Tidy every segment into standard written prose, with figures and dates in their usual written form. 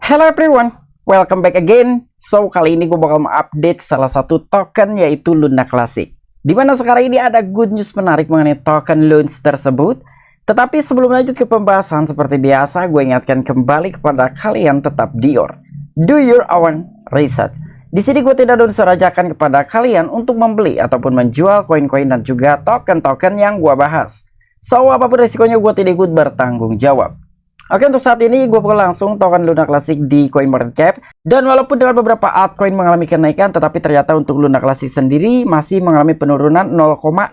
Hello everyone, welcome back again. So kali ini gue bakal mengupdate salah satu token yaitu Luna Classic. Dimana sekarang ini ada good news menarik mengenai token Luna tersebut. Tetapi sebelum lanjut ke pembahasan seperti biasa, gue ingatkan kembali kepada kalian tetap do your own research. Di sini gue tidak mensurajakan kepada kalian untuk membeli ataupun menjual koin-koin dan juga token-token yang gue bahas. So apapun resikonya gue tidak ikut bertanggung jawab. Oke, untuk saat ini gue bakal langsung token Luna Classic di CoinMarketCap. Dan walaupun dengan beberapa altcoin mengalami kenaikan, tetapi ternyata untuk Luna Classic sendiri masih mengalami penurunan 0,09%.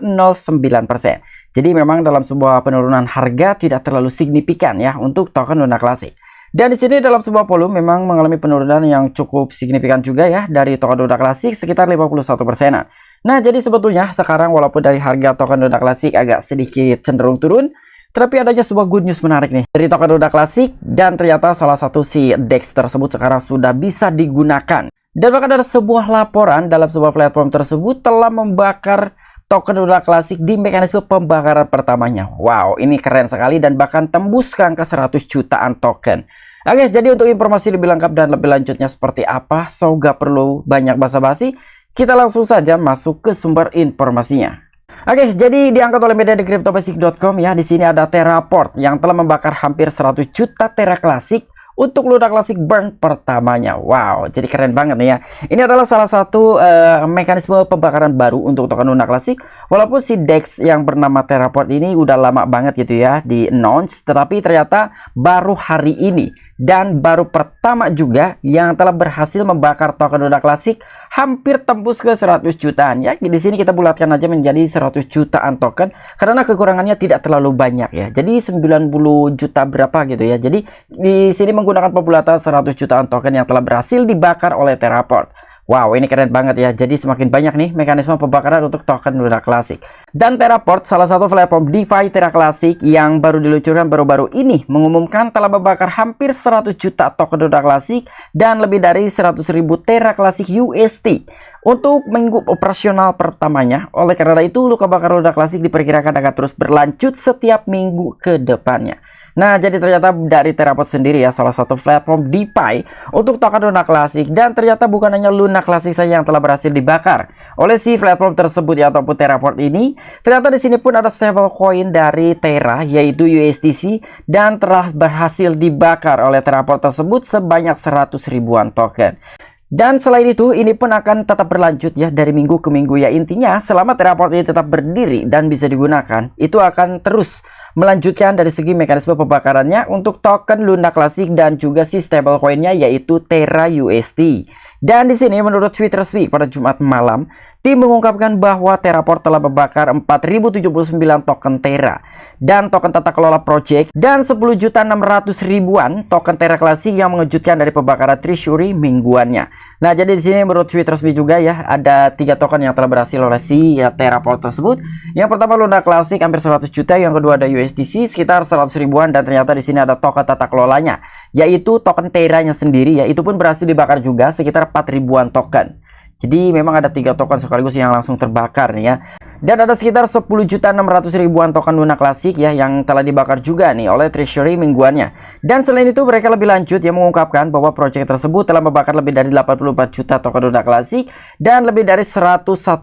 Jadi memang dalam sebuah penurunan harga tidak terlalu signifikan ya untuk token Luna Classic. Dan di sini dalam sebuah volume memang mengalami penurunan yang cukup signifikan juga ya dari token Luna Classic sekitar 51%. Nah, jadi sebetulnya sekarang walaupun dari harga token Luna Classic agak sedikit cenderung turun, tapi adanya sebuah good news menarik nih dari token Luna Classic, dan ternyata salah satu si DEX tersebut sekarang sudah bisa digunakan. Dan bahkan ada sebuah laporan dalam sebuah platform tersebut telah membakar token Luna Classic di mekanisme pembakaran pertamanya. Wow, ini keren sekali dan bahkan tembus ke angka 100 jutaan token. Oke, jadi untuk informasi lebih lengkap dan lebih lanjutnya seperti apa, so gak perlu banyak basa-basi, kita langsung saja masuk ke sumber informasinya. Oke, jadi diangkat oleh media di CryptoBasic.com ya. Di sini ada Terraport yang telah membakar hampir 100 juta Terra Classic untuk Luna Classic burn pertamanya. Wow, jadi keren banget nih ya. Ini adalah salah satu mekanisme pembakaran baru untuk token Luna Classic. Walaupun si DEX yang bernama Terraport ini udah lama banget gitu ya di announce, tetapi ternyata baru hari ini dan baru pertama juga yang telah berhasil membakar token Luna Classic hampir tembus ke 100 jutaan ya. Di sini kita bulatkan aja menjadi 100 jutaan token karena kekurangannya tidak terlalu banyak ya. Jadi 90 juta berapa gitu ya. Jadi di sini menggunakan pembulatan 100 jutaan token yang telah berhasil dibakar oleh Terraport. Wow, ini keren banget ya. Jadi semakin banyak nih mekanisme pembakaran untuk token Luna Classic. Dan Terraport, salah satu platform DeFi Terra Classic yang baru diluncurkan baru-baru ini, mengumumkan telah membakar hampir 100 juta token Luna Classic dan lebih dari 100.000 Terra Classic UST untuk minggu operasional pertamanya. Oleh karena itu, luka bakar Luna Classic diperkirakan akan terus berlanjut setiap minggu ke depannya. Nah, jadi ternyata dari Terraport sendiri ya, salah satu platform DeFi untuk token Luna Classic, dan ternyata bukan hanya Luna Classic saja yang telah berhasil dibakar oleh si platform tersebut ya, ataupun Terraport ini. Ternyata di sini pun ada stablecoin dari Terra yaitu USDC dan telah berhasil dibakar oleh Terraport tersebut sebanyak 100 ribuan token. Dan selain itu, ini pun akan tetap berlanjut ya dari minggu ke minggu ya. Intinya selama Terraport ini tetap berdiri dan bisa digunakan, itu akan terus melanjutkan dari segi mekanisme pembakarannya untuk token Luna Classic dan juga si stablecoinnya yaitu Terra USD. Dan di sini menurut tweet resmi pada Jumat malam, tim mengungkapkan bahwa Terraport telah membakar 4079 token Terra dan token tata kelola project dan 10.600.000-an token Terra Classic yang mengejutkan dari pembakaran treasury mingguannya. Nah, jadi di sini menurut tweet resmi juga ya, ada 3 token yang telah berhasil oleh si Terraport tersebut. Yang pertama Luna Classic hampir 100 juta, yang kedua ada USDC sekitar 100 ribuan, dan ternyata di sini ada token tata kelolanya yaitu token Terra-nya sendiri ya, itu pun berhasil dibakar juga sekitar 4 ribuan token. Jadi memang ada 3 token sekaligus yang langsung terbakar nih ya. Dan ada sekitar 10.600.000-an token Luna Classic ya yang telah dibakar juga nih oleh treasury mingguannya. Dan selain itu mereka lebih lanjut yang mengungkapkan bahwa proyek tersebut telah membakar lebih dari 84 juta token Luna Classic dan lebih dari 101.000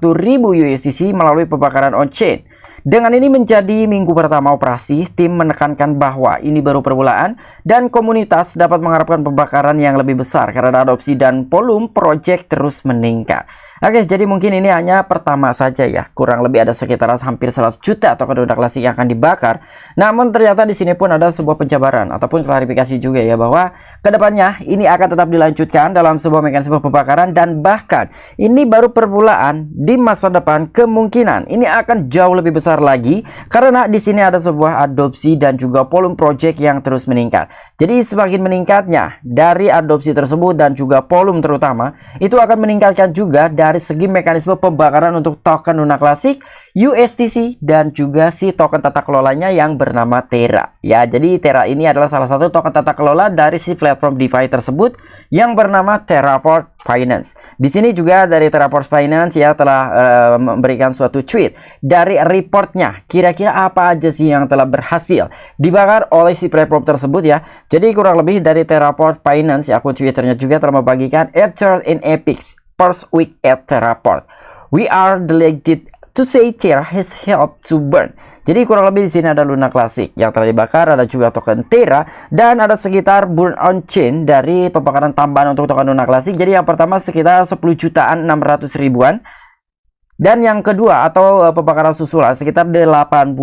USDC melalui pembakaran on-chain. Dengan ini menjadi minggu pertama operasi, tim menekankan bahwa ini baru permulaan dan komunitas dapat mengharapkan pembakaran yang lebih besar karena adopsi dan volume proyek terus meningkat. Oke, jadi mungkin ini hanya pertama saja ya. Kurang lebih ada sekitar hampir 100 juta token Luna Classic yang akan dibakar. Namun ternyata di sini pun ada sebuah penjabaran ataupun klarifikasi juga ya, bahwa kedepannya ini akan tetap dilanjutkan dalam sebuah mekanisme pembakaran, dan bahkan ini baru permulaan. Di masa depan kemungkinan ini akan jauh lebih besar lagi karena di sini ada sebuah adopsi dan juga volume project yang terus meningkat. Jadi semakin meningkatnya dari adopsi tersebut dan juga volume terutama, itu akan meningkatkan juga dari segi mekanisme pembakaran untuk token Luna Classic USTC, dan juga si token tata kelolanya yang bernama Terra. Ya, jadi Terra ini adalah salah satu token tata kelola dari si platform DeFi tersebut yang bernama Terraport Finance. Di sini juga dari Terraport Finance ya telah memberikan suatu tweet dari reportnya. Kira-kira apa aja sih yang telah berhasil dibakar oleh si platform tersebut ya. Jadi kurang lebih dari Terraport Finance, akun Twitternya juga telah membagikan Ether in Epics first week at Terraport. We are delighted to say Terra has helped to burn. Jadi kurang lebih di sini ada Luna Classic yang telah dibakar, ada juga token Terra, dan ada sekitar burn on chain dari pembakaran tambahan untuk token Luna Classic. Jadi yang pertama sekitar 10 jutaan 600 ribuan. Dan yang kedua atau pembakaran susulan sekitar 84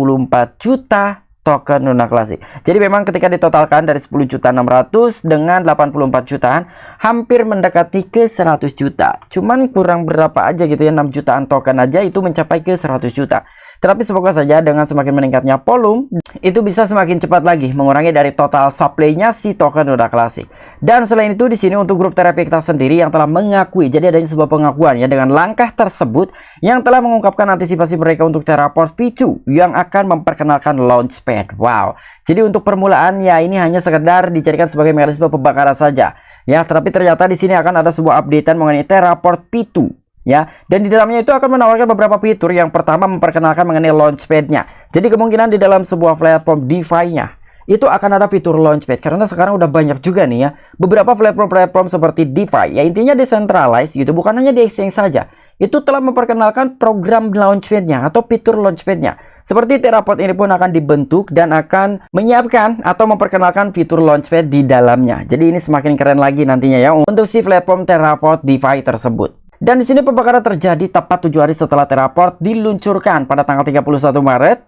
juta token Luna Classic. Jadi memang ketika ditotalkan dari 10.600.000 dengan 84 jutaan hampir mendekati ke 100 juta. Cuman kurang berapa aja gitu ya, 6 jutaan token aja itu mencapai ke 100 juta. Tetapi semoga saja dengan semakin meningkatnya volume itu bisa semakin cepat lagi mengurangi dari total supply-nya si token Luna Classic. Dan selain itu di sini untuk grup Terrapicta sendiri yang telah mengakui, jadi adanya sebuah pengakuan ya dengan langkah tersebut yang telah mengungkapkan antisipasi mereka untuk Terraport V2 yang akan memperkenalkan Launchpad. Wow. Jadi untuk permulaan ya ini hanya sekedar dijadikan sebagai mekanisme pembakaran saja. Ya, tetapi ternyata di sini akan ada sebuah updatean mengenai Terraport V2. Ya, dan di dalamnya itu akan menawarkan beberapa fitur. Yang pertama memperkenalkan mengenai Launchpad-nya. Jadi kemungkinan di dalam sebuah platform DeFi-nya itu akan ada fitur Launchpad, karena sekarang udah banyak juga nih ya beberapa platform-platform seperti DeFi ya intinya decentralized gitu, bukan hanya di exchange saja, itu telah memperkenalkan program Launchpad-nya atau fitur Launchpad-nya. Seperti Terraport ini pun akan dibentuk dan akan menyiapkan atau memperkenalkan fitur Launchpad di dalamnya. Jadi ini semakin keren lagi nantinya ya untuk si platform Terraport DeFi tersebut. Dan di sini pembakaran terjadi tepat 7 hari setelah Terraport diluncurkan pada tanggal 31 Maret.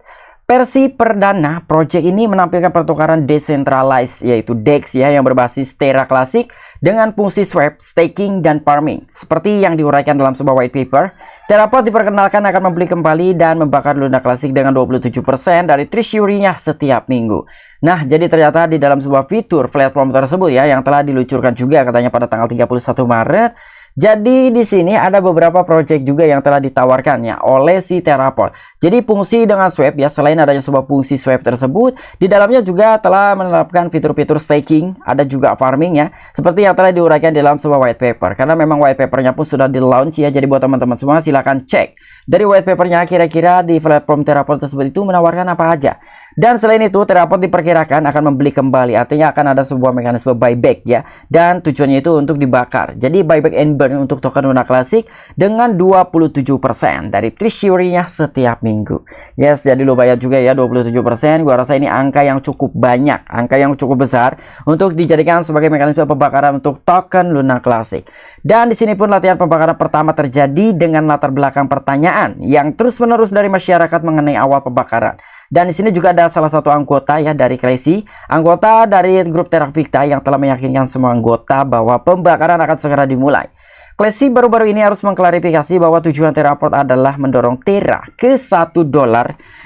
Versi perdana project ini menampilkan pertukaran decentralized yaitu DEX ya yang berbasis Terra Classic dengan fungsi swap, staking, dan farming. Seperti yang diuraikan dalam sebuah white paper, Terraport diperkenalkan akan membeli kembali dan membakar Luna Classic dengan 27% dari treasury-nya setiap minggu. Nah, jadi ternyata di dalam sebuah fitur platform tersebut ya yang telah diluncurkan juga katanya pada tanggal 31 Maret. Jadi di sini ada beberapa project juga yang telah ditawarkannya oleh si Terraport. Jadi fungsi dengan swap ya, selain adanya sebuah fungsi swap tersebut, di dalamnya juga telah menerapkan fitur-fitur staking, ada juga farming ya, seperti yang telah diuraikan di dalam sebuah white paper. Karena memang white papernya pun sudah di launch ya, jadi buat teman-teman semua silahkan cek dari white papernya kira-kira di platform Terraport tersebut itu menawarkan apa aja. Dan selain itu Terraport diperkirakan akan membeli kembali, artinya akan ada sebuah mekanisme buyback ya, dan tujuannya itu untuk dibakar. Jadi buyback and burn untuk token Luna Classic dengan 27% dari treasury-nya setiap minggu. Yes, jadi lumayan juga ya 27%. Gua rasa ini angka yang cukup banyak, angka yang cukup besar untuk dijadikan sebagai mekanisme pembakaran untuk token Luna Classic. Dan di sini pun latihan pembakaran pertama terjadi dengan latar belakang pertanyaan yang terus-menerus dari masyarakat mengenai awal pembakaran. Dan di sini juga ada salah satu anggota ya dari Crazy, anggota dari grup Terrapicta yang telah meyakinkan semua anggota bahwa pembakaran akan segera dimulai. Crazy baru-baru ini harus mengklarifikasi bahwa tujuan Terraport adalah mendorong Terra ke $1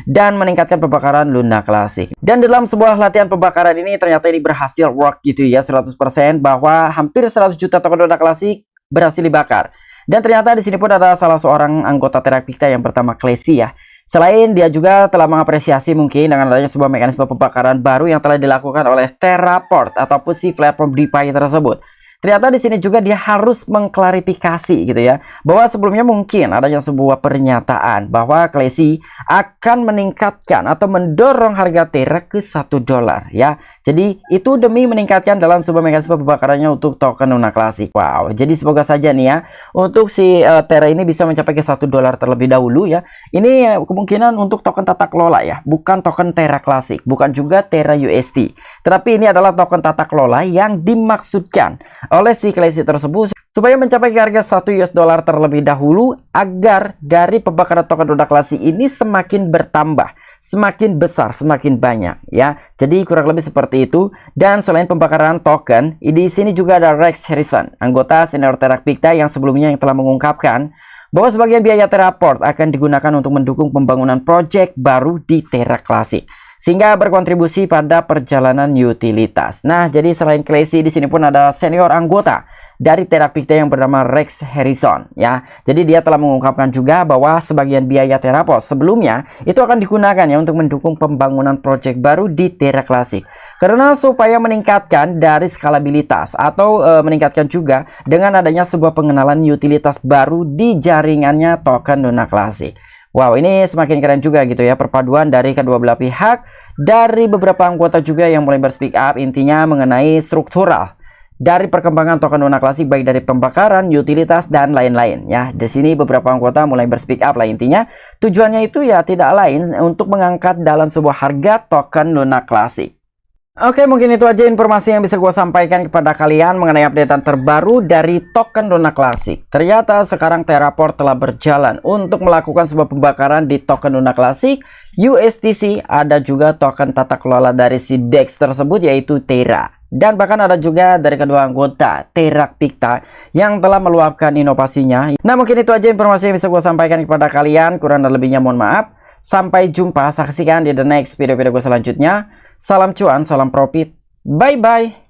dan meningkatkan pembakaran Luna Classic. Dan dalam sebuah latihan pembakaran ini ternyata ini berhasil work gitu ya 100%, bahwa hampir 100 juta token Luna Classic berhasil dibakar. Dan ternyata di sini pun ada salah seorang anggota Terrapicta yang pertama Crazy ya. Selain dia juga telah mengapresiasi mungkin dengan adanya sebuah mekanisme pembakaran baru yang telah dilakukan oleh Terraport ataupun si platform DeFi tersebut. Ternyata di sini juga dia harus mengklarifikasi gitu ya, bahwa sebelumnya mungkin adanya sebuah pernyataan bahwa Crazy akan meningkatkan atau mendorong harga Terra ke $1 ya. Jadi itu demi meningkatkan dalam sebuah mekanisme pembakarannya untuk token Luna Classic. Wow, jadi semoga saja nih ya untuk si Terra ini bisa mencapai ke $1 terlebih dahulu ya. Ini kemungkinan untuk token tata kelola ya, bukan token Terra Classic, bukan juga Terra UST. Tetapi ini adalah token tata kelola yang dimaksudkan oleh si Crazy tersebut supaya mencapai harga $1 terlebih dahulu agar dari pembakaran token Luna Classic ini semakin bertambah, semakin besar, semakin banyak ya. Jadi kurang lebih seperti itu. Dan selain pembakaran token, di sini juga ada Rex Harrison, anggota senior Terrapicta yang sebelumnya yang telah mengungkapkan bahwa sebagian biaya Terraport akan digunakan untuk mendukung pembangunan proyek baru di Terra Classic, sehingga berkontribusi pada perjalanan utilitas. Nah, jadi selain Crazy di sini pun ada senior anggota dari Terapicta yang bernama Rex Harrison ya. Jadi dia telah mengungkapkan juga bahwa sebagian biaya Terapos sebelumnya itu akan digunakan ya untuk mendukung pembangunan proyek baru di Terra Classic. Karena supaya meningkatkan dari skalabilitas atau meningkatkan juga dengan adanya sebuah pengenalan utilitas baru di jaringannya token Luna Classic. Wow, ini semakin keren juga gitu ya, perpaduan dari kedua belah pihak, dari beberapa anggota juga yang mulai berspeak up intinya mengenai struktural dari perkembangan token Luna Classic, baik dari pembakaran, utilitas dan lain-lain ya. Di sini beberapa anggota mulai berspeak up lah, intinya tujuannya itu ya tidak lain untuk mengangkat dalam sebuah harga token Luna Classic. Oke, mungkin itu aja informasi yang bisa gue sampaikan kepada kalian mengenai updatean terbaru dari token Luna Classic. Ternyata sekarang Terraport telah berjalan untuk melakukan sebuah pembakaran di token Luna Classic, USTC, ada juga token tata kelola dari si DEX tersebut yaitu Terra. Dan bahkan ada juga dari kedua anggota Terapicta yang telah meluapkan inovasinya. Nah, mungkin itu aja informasi yang bisa gue sampaikan kepada kalian. Kurang dan lebihnya mohon maaf. Sampai jumpa, saksikan di the next video-video gue selanjutnya. Salam cuan, salam profit. Bye-bye.